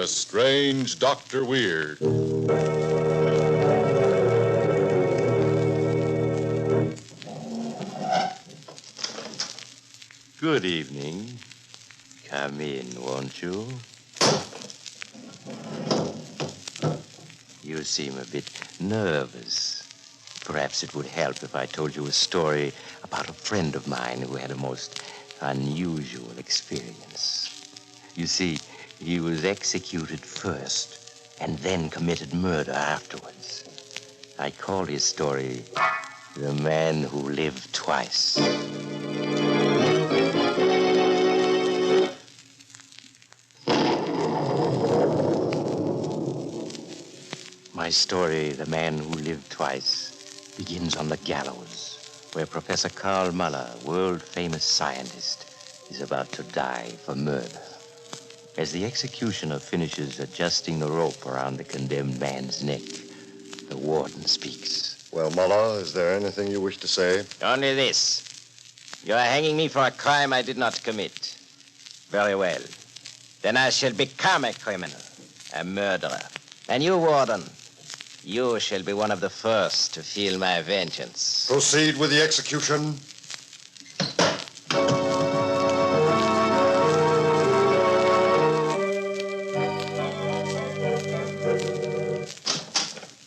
A Strange Dr. Weird. Good evening. Come in, won't you? You seem a bit nervous. Perhaps it would help if I told you a story about a friend of mine who had a most unusual experience. You see, he was executed first and then committed murder afterwards. I call his story The Man Who Lived Twice. My story, The Man Who Lived Twice, begins on the gallows, where Professor Karl Muller, world-famous scientist, is about to die for murder. As the executioner finishes adjusting the rope around the condemned man's neck, the warden speaks. Well, Muller, is there anything you wish to say? Only this. You are hanging me for a crime I did not commit. Very well. Then I shall become a criminal, a murderer. And you, warden, you shall be one of the first to feel my vengeance. Proceed with the execution.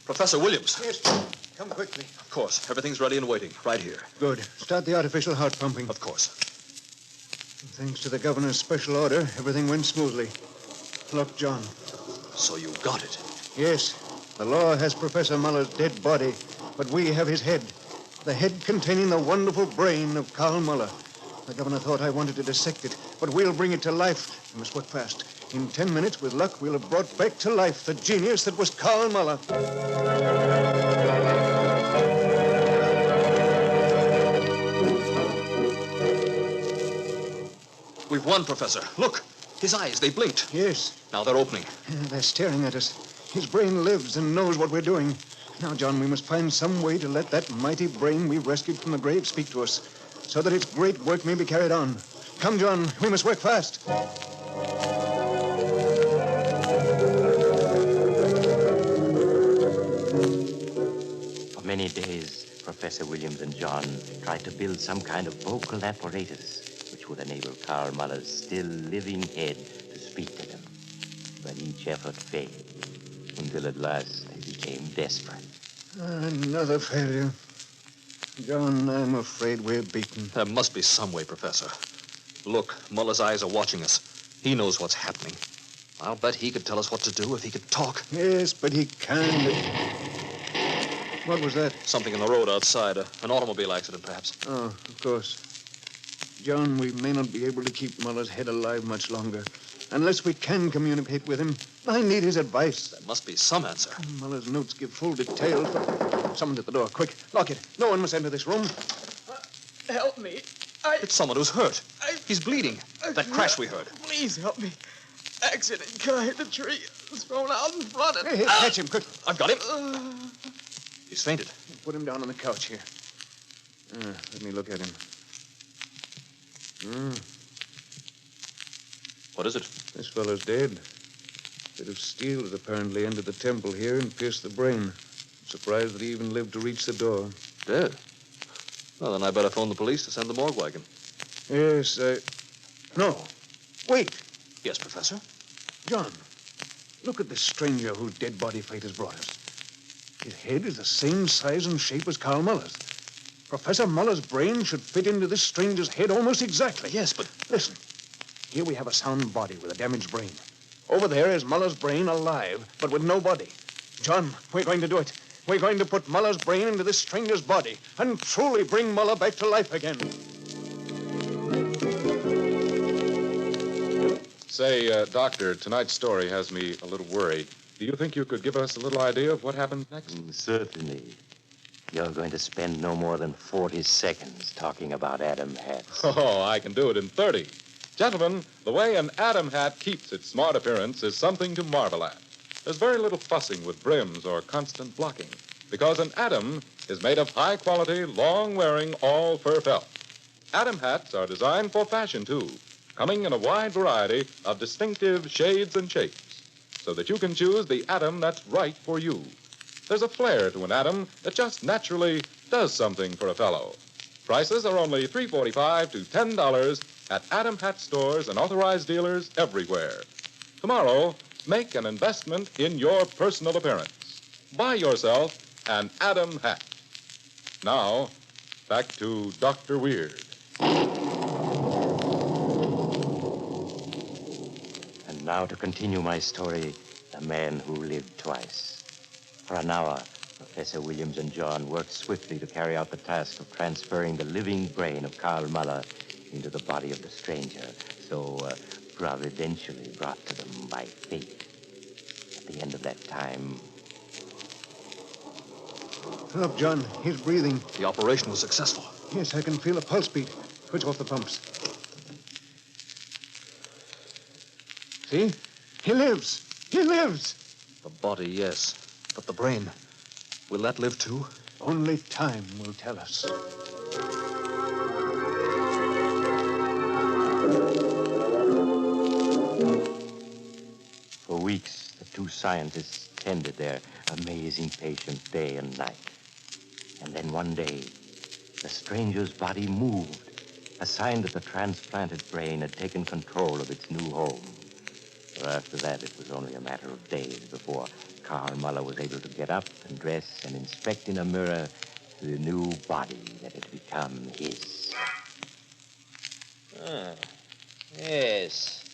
Professor Williams. Yes, come quickly. Of course. Everything's ready and waiting. Right here. Good. Start the artificial heart pumping. Of course. Thanks to the governor's special order, everything went smoothly. Look, John. So you got it. Yes, the law has Professor Muller's dead body, but we have his head. The head containing the wonderful brain of Karl Muller. The governor thought I wanted to dissect it, but we'll bring it to life. We must work fast. In 10 minutes, with luck, we'll have brought back to life the genius that was Karl Muller. We've won, Professor. Look. His eyes, they blinked. Yes. Now they're opening. They're staring at us. His brain lives and knows what we're doing. Now, John, we must find some way to let that mighty brain we rescued from the grave speak to us, so that its great work may be carried on. Come, John, we must work fast. For many days, Professor Williams and John tried to build some kind of vocal apparatus which would enable Karl Muller's still living head to speak to them. But each effort failed, until at last they became desperate. Another failure. John, I'm afraid we're beaten. There must be some way, Professor. Look, Muller's eyes are watching us. He knows what's happening. I'll bet he could tell us what to do if he could talk. Yes, but he can't. What was that? Something in the road outside. An automobile accident, perhaps. Oh, of course. John, we may not be able to keep Muller's head alive much longer. Unless we can communicate with him. I need his advice. There must be some answer. Muller's notes give full details. Someone's at the door. Quick, lock it. No one must enter this room. Help me. It's someone who's hurt. He's bleeding. That crash we heard. Please help me. Accident. Guy hit the tree. Was thrown out and running. Hey, catch him, quick. I've got him. He's fainted. Put him down on the couch here. Let me look at him. What is it? This fellow's dead. A bit of steel has apparently entered the temple here and pierced the brain. I'm surprised that he even lived to reach the door. Dead? Well, then I better phone the police to send the morgue wagon. Yes, No. Wait. Yes, Professor? John, look at this stranger whose dead body fate has brought us. His head is the same size and shape as Karl Muller's. Professor Muller's brain should fit into this stranger's head almost exactly. Yes, but... Listen. Here we have a sound body with a damaged brain. Over there is Muller's brain alive, but with no body. John, we're going to do it. We're going to put Muller's brain into this stranger's body and truly bring Muller back to life again. Say, Doctor, tonight's story has me a little worried. Do you think you could give us a little idea of what happened next? Certainly. You're going to spend no more than 40 seconds talking about Adam hats. Oh, I can do it in 30. Gentlemen, the way an Adam hat keeps its smart appearance is something to marvel at. There's very little fussing with brims or constant blocking, because an Adam is made of high-quality, long-wearing, all-fur felt. Adam hats are designed for fashion, too, coming in a wide variety of distinctive shades and shapes. so that you can choose the atom that's right for you. There's a flair to an atom that just naturally does something for a fellow. Prices are only $3.45 to $10 at Adam Hat stores and authorized dealers everywhere. Tomorrow, make an investment in your personal appearance. Buy yourself an Adam Hat. Now, back to Dr. Weird. And now to continue my story, The Man Who Lived Twice. For an hour, Professor Williams and John worked swiftly to carry out the task of transferring the living brain of Karl Muller into the body of the stranger, so providentially brought to them by fate. At the end of that time... Look, John, he's breathing. The operation was successful. Yes, I can feel a pulse beat. Switch off the pumps. See? He lives. He lives. The body, yes. But the brain, will that live too? Only time will tell us. For weeks, the two scientists tended their amazing patient day and night. And then one day, the stranger's body moved, a sign that the transplanted brain had taken control of its new home. For after that, it was only a matter of days before Karl Muller was able to get up and dress and inspect in a mirror the new body that had become his. Ah, yes.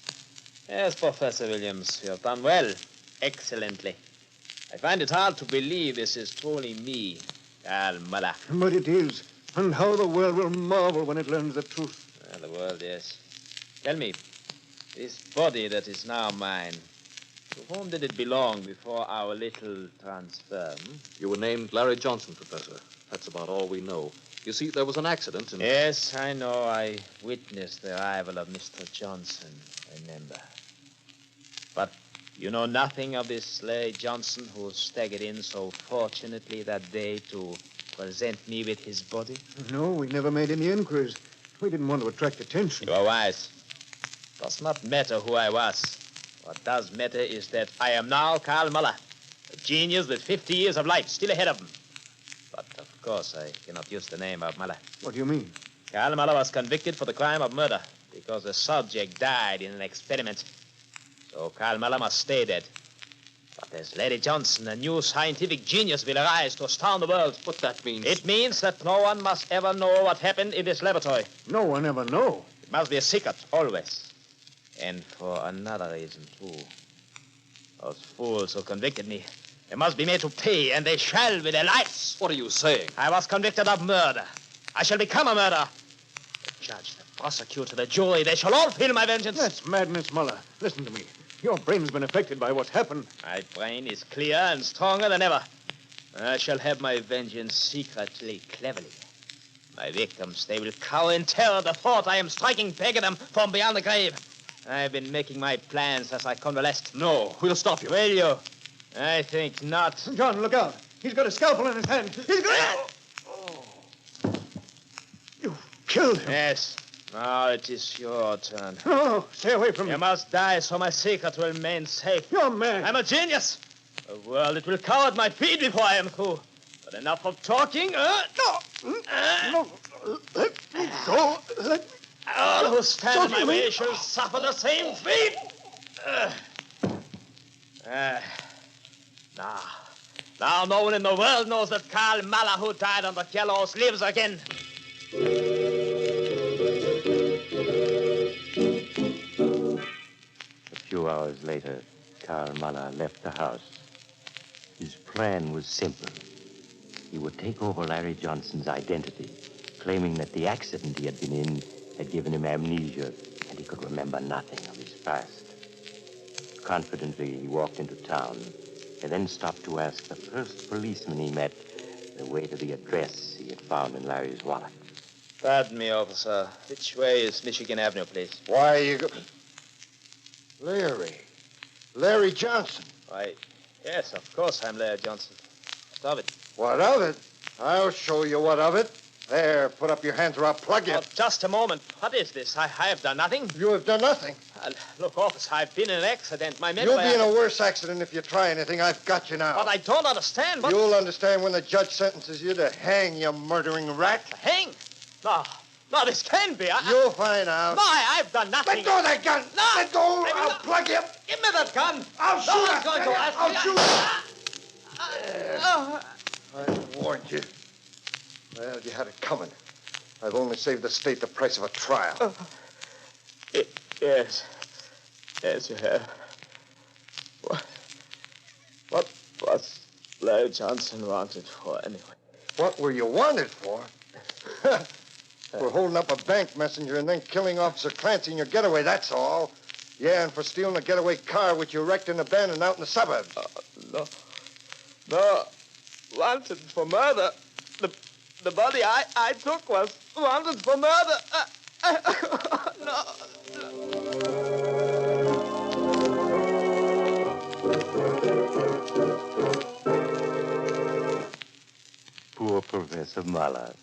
Yes, Professor Williams, you have done well. Excellently. I find it hard to believe this is truly me, Karl Muller. But it is. And how the world will marvel when it learns the truth. The world, yes. Tell me, this body that is now mine, to whom did it belong before our little transfer? You were named Larry Johnson, Professor. That's about all we know. You see, there was an accident and... Yes, I know. I witnessed the arrival of Mr. Johnson, remember. But you know nothing of this Larry Johnson who staggered in so fortunately that day to present me with his body? No, we never made any inquiries. We didn't want to attract attention. You are wise. It does not matter who I was. What does matter is that I am now Karl Muller, a genius with 50 years of life still ahead of him. But, of course, I cannot use the name of Muller. What do you mean? Karl Muller was convicted for the crime of murder because the subject died in an experiment. So Karl Muller must stay dead. But as Larry Johnson, a new scientific genius, will arise to astound the world. What that means... It means that no one must ever know what happened in this laboratory. No one ever know. It must be a secret, always. And for another reason, too. Those fools who convicted me, they must be made to pay, and they shall with their lives. What are you saying? I was convicted of murder. I shall become a murderer. The judge, the prosecutor, the jury, they shall all feel my vengeance. That's madness, Muller. Listen to me. Your brain's been affected by what's happened. My brain is clear and stronger than ever. I shall have my vengeance secretly, cleverly. My victims, they will cower in terror at the thought I am striking back at them from beyond the grave. I've been making my plans as I convalesced. No, we'll stop you. Will you? I think not. John, look out. He's got a scalpel in his hand. He's got... You killed him. Yes. Now it is your turn. No, stay away from me. You must die so my secret will remain safe. You're mad. I'm a genius. The world, it will cower at my feet before I am through. But enough of talking. No. Let me go. Let me... All who stand in my way shall suffer the same fate. Now no one in the world knows that Karl Muller, who died on the gallows, lives again. A few hours later, Karl Muller left the house. His plan was simple. He would take over Larry Johnson's identity, claiming that the accident he had been in had given him amnesia, and he could remember nothing of his past. Confidently, he walked into town, and then stopped to ask the first policeman he met the way to the address he had found in Larry's wallet. Pardon me, officer. Which way is Michigan Avenue, please? Why are you Larry Johnson. Why, yes, of course I'm Larry Johnson. What of it? What of it? I'll show you what of it. There, put up your hands or I'll plug you. Oh, just a moment. What is this? I have done nothing. You have done nothing. Look, officer, I've been in an accident. My memory... You'll be in a worse accidit if you try anything. I've got you now. But I don't understand. What... You'll understand when the judge sentences you to hang, you murdering rat. Hang? No, this can't be. You'll find out. No, I've done nothing. Let go of that gun. No. Let go. Maybe I'll not. plug you. Give me that gun. I'll shoot. No one's going to ask I'll me. shoot. I warned you. Well, you had it coming. I've only saved the state the price of a trial. Yes. Yes, you have. What was Larry Johnson wanted for, anyway? What were you wanted for? For holding up a bank messenger and then killing Officer Clancy in your getaway, that's all. Yeah, and for stealing a getaway car which you wrecked and abandoned out in the suburbs. No. Wanted for murder. The body I took was wanted for murder. No. Poor Professor Muller.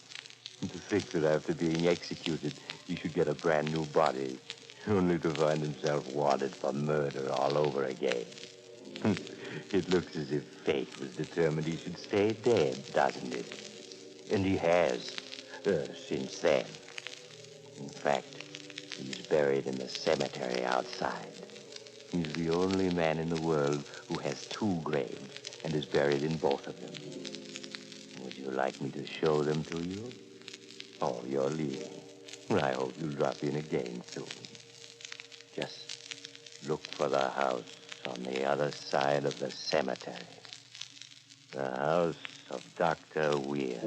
To think that after being executed, he should get a brand new body, only to find himself wanted for murder all over again. It looks as if fate was determined he should stay dead, doesn't it? And he has, since then. In fact, he's buried in the cemetery outside. He's the only man in the world who has two graves and is buried in both of them. Would you like me to show them to you? Oh, you're leaving. I hope you'll drop in again soon. Just look for the house on the other side of the cemetery. The house of Dr. Weir.